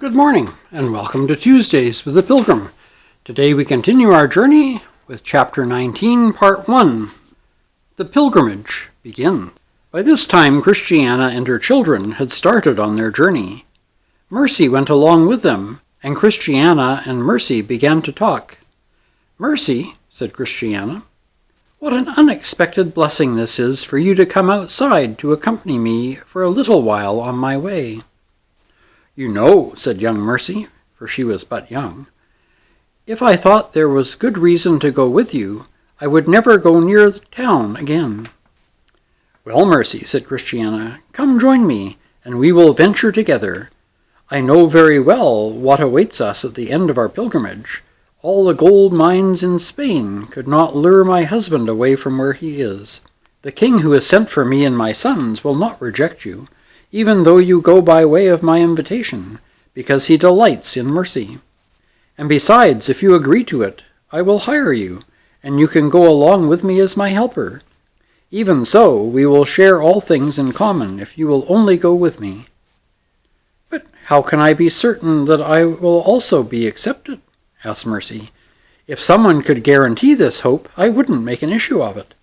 Good morning, and welcome to Tuesdays with the Pilgrim. Today we continue our journey with Chapter 19, Part 1. The pilgrimage begins. By this time, Christiana and her children had started on their journey. Mercy went along with them, and Christiana and Mercy began to talk. "Mercy," said Christiana, "what an unexpected blessing this is for you to come outside to accompany me for a little while on my way." "You know," said young Mercy, for she was but young, "if I thought there was good reason to go with you, I would never go near the town again." "Well, Mercy," said Christiana, "come join me, and we will venture together. I know very well what awaits us at the end of our pilgrimage. All the gold mines in Spain could not lure my husband away from where he is. The king who has sent for me and my sons will not reject you, even though you go by way of my invitation, because he delights in mercy. And besides, if you agree to it, I will hire you, and you can go along with me as my helper. Even so, we will share all things in common if you will only go with me." "But how can I be certain that I will also be accepted?" asked Mercy. "If someone could guarantee this hope, I wouldn't make an issue of it.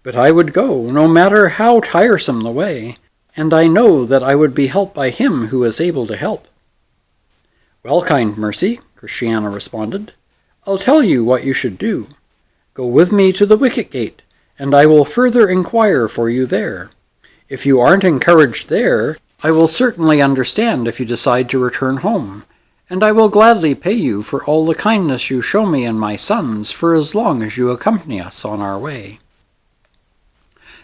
But I would go, no matter how tiresome the way, and I know that I would be helped by him who is able to help." "Well, kind Mercy," Christiana responded, "I'll tell you what you should do. Go with me to the wicket gate, and I will further inquire for you there. If you aren't encouraged there, I will certainly understand if you decide to return home, and I will gladly pay you for all the kindness you show me and my sons for as long as you accompany us on our way.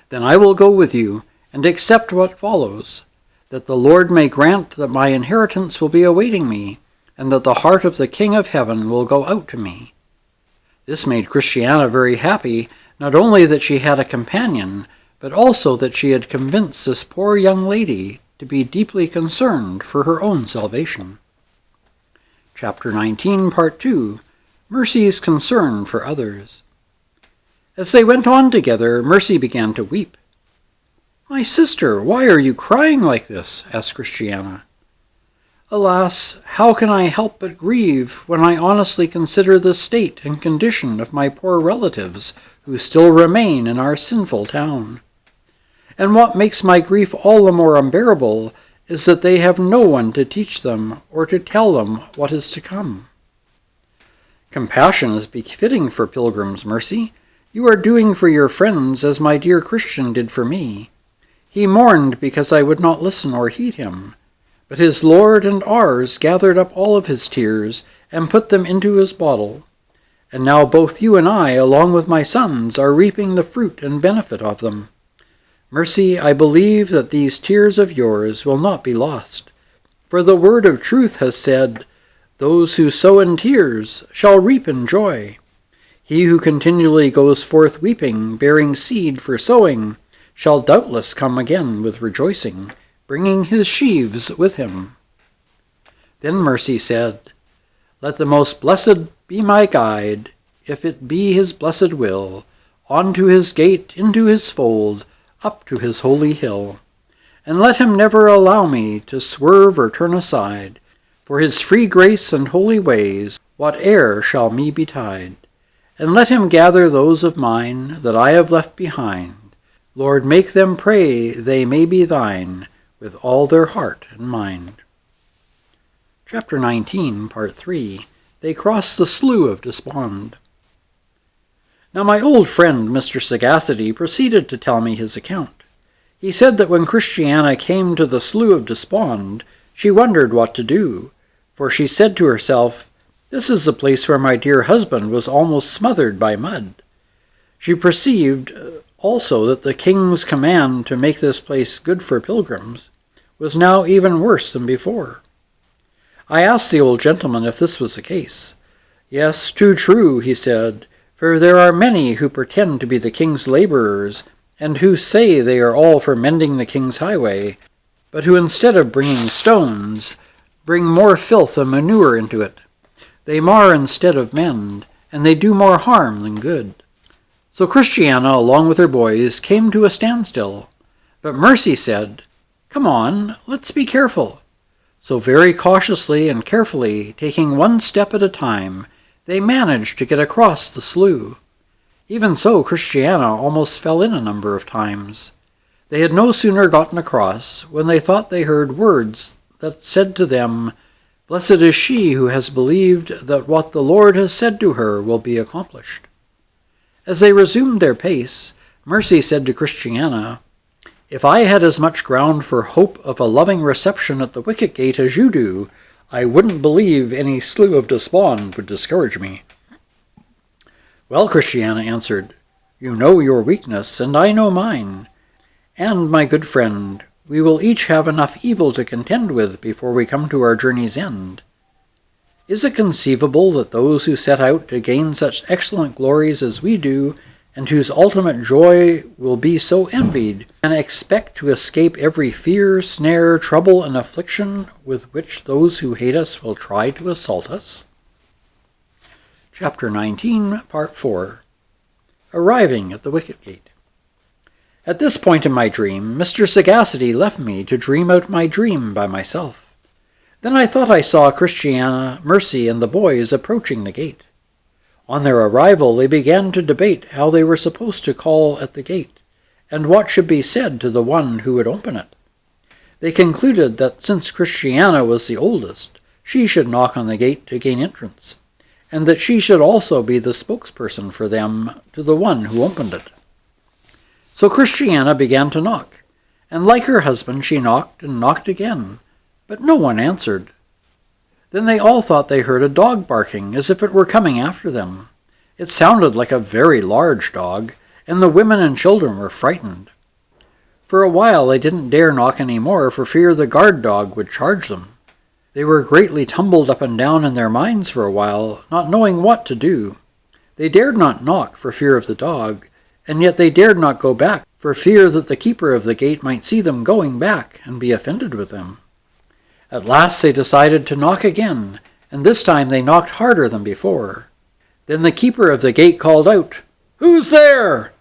Then I will go with you, and accept what follows, that the Lord may grant that my inheritance will be awaiting me, and that the heart of the King of Heaven will go out to me." This made Christiana very happy, not only that she had a companion, but also that she had convinced this poor young lady to be deeply concerned for her own salvation. Chapter 19, Part 2. Mercy's Concern for Others. As they went on together, Mercy began to weep. "My sister, why are you crying like this?" asked Christiana. "Alas, how can I help but grieve when I honestly consider the state and condition of my poor relatives who still remain in our sinful town? And what makes my grief all the more unbearable is that they have no one to teach them or to tell them what is to come." "Compassion is befitting for pilgrims, Mercy. You are doing for your friends as my dear Christian did for me. He mourned because I would not listen or heed him, but his Lord and ours gathered up all of his tears and put them into his bottle. And now both you and I, along with my sons, are reaping the fruit and benefit of them. Mercy, I believe that these tears of yours will not be lost, for the word of truth has said, 'Those who sow in tears shall reap in joy.' He who continually goes forth weeping, bearing seed for sowing, shall doubtless come again with rejoicing, bringing his sheaves with him." Then Mercy said, "Let the most blessed be my guide, if it be his blessed will, onto his gate, into his fold, up to his holy hill. And let him never allow me to swerve or turn aside, for his free grace and holy ways, whate'er shall me betide. And let him gather those of mine that I have left behind. Lord, make them pray they may be thine, with all their heart and mind." Chapter 19, Part 3. They cross the Slew of Despond. Now my old friend Mr. Sagacity proceeded to tell me his account. He said that when Christiana came to the Slew of Despond, she wondered what to do, for she said to herself, "This is the place where my dear husband was almost smothered by mud." She perceived also that the king's command to make this place good for pilgrims was now even worse than before. I asked the old gentleman if this was the case. "Yes, too true," he said, "for there are many who pretend to be the king's laborers, and who say they are all for mending the king's highway, but who instead of bringing stones, bring more filth and manure into it. They mar instead of mend, and they do more harm than good." So Christiana, along with her boys, came to a standstill. But Mercy said, "Come on, let's be careful." So very cautiously and carefully, taking one step at a time, they managed to get across the slough. Even so, Christiana almost fell in a number of times. They had no sooner gotten across when they thought they heard words that said to them, "Blessed is she who has believed that what the Lord has said to her will be accomplished." As they resumed their pace, Mercy said to Christiana, "If I had as much ground for hope of a loving reception at the wicket gate as you do, I wouldn't believe any Slew of Despond would discourage me." "Well," Christiana answered, "you know your weakness, and I know mine. And, my good friend, we will each have enough evil to contend with before we come to our journey's end. Is it conceivable that those who set out to gain such excellent glories as we do, and whose ultimate joy will be so envied, can expect to escape every fear, snare, trouble, and affliction with which those who hate us will try to assault us?" Chapter 19, Part 4. Arriving at the wicket gate. At this point in my dream, Mr. Sagacity left me to dream out my dream by myself. Then I thought I saw Christiana, Mercy, and the boys approaching the gate. On their arrival, they began to debate how they were supposed to call at the gate, and what should be said to the one who would open it. They concluded that since Christiana was the oldest, she should knock on the gate to gain entrance, and that she should also be the spokesperson for them to the one who opened it. So Christiana began to knock, and like her husband she knocked and knocked again, but no one answered. Then they all thought they heard a dog barking as if it were coming after them. It sounded like a very large dog, and the women and children were frightened. For a while they didn't dare knock any more for fear the guard dog would charge them. They were greatly tumbled up and down in their minds for a while, not knowing what to do. They dared not knock for fear of the dog, and yet they dared not go back for fear that the keeper of the gate might see them going back and be offended with them. At last they decided to knock again, and this time they knocked harder than before. Then the keeper of the gate called out, "Who's there?"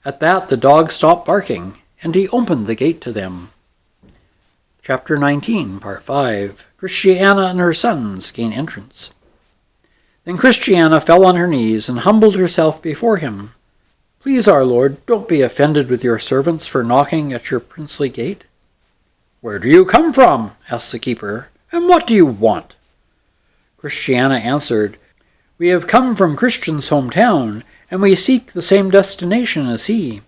At that the dog stopped barking, and he opened the gate to them. Chapter 19, Part 5. Christiana and her sons gain entrance. Then Christiana fell on her knees and humbled herself before him. "Please, our lord, don't be offended with your servants for knocking at your princely gate." "Where do you come from?" asked the keeper, "and what do you want?" Christiana answered, "We have come from Christian's hometown, and we seek the same destination as he.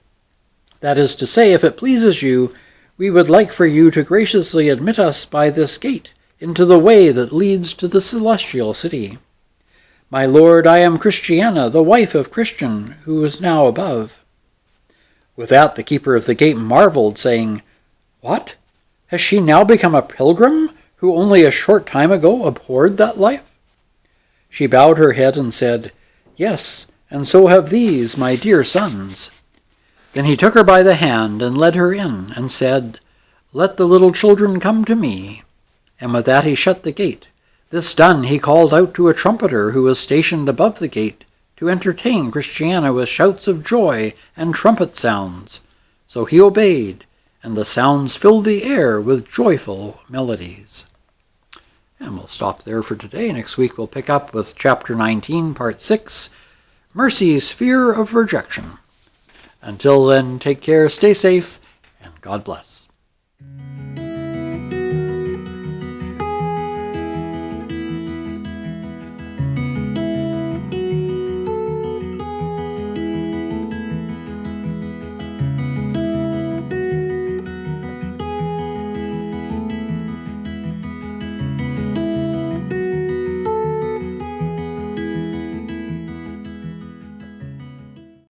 That is to say, if it pleases you, we would like for you to graciously admit us by this gate into the way that leads to the celestial city. My lord, I am Christiana, the wife of Christian, who is now above." With that the keeper of the gate marveled, saying, "What? Has she now become a pilgrim, who only a short time ago abhorred that life?" She bowed her head and said, "Yes, and so have these, my dear sons." Then he took her by the hand and led her in, and said, "Let the little children come to me." And with that he shut the gate. This done, he called out to a trumpeter who was stationed above the gate to entertain Christiana with shouts of joy and trumpet sounds. So he obeyed, and the sounds filled the air with joyful melodies. And we'll stop there for today. Next week we'll pick up with Chapter 19, Part 6, Mercy's Fear of Rejection. Until then, take care, stay safe, and God bless.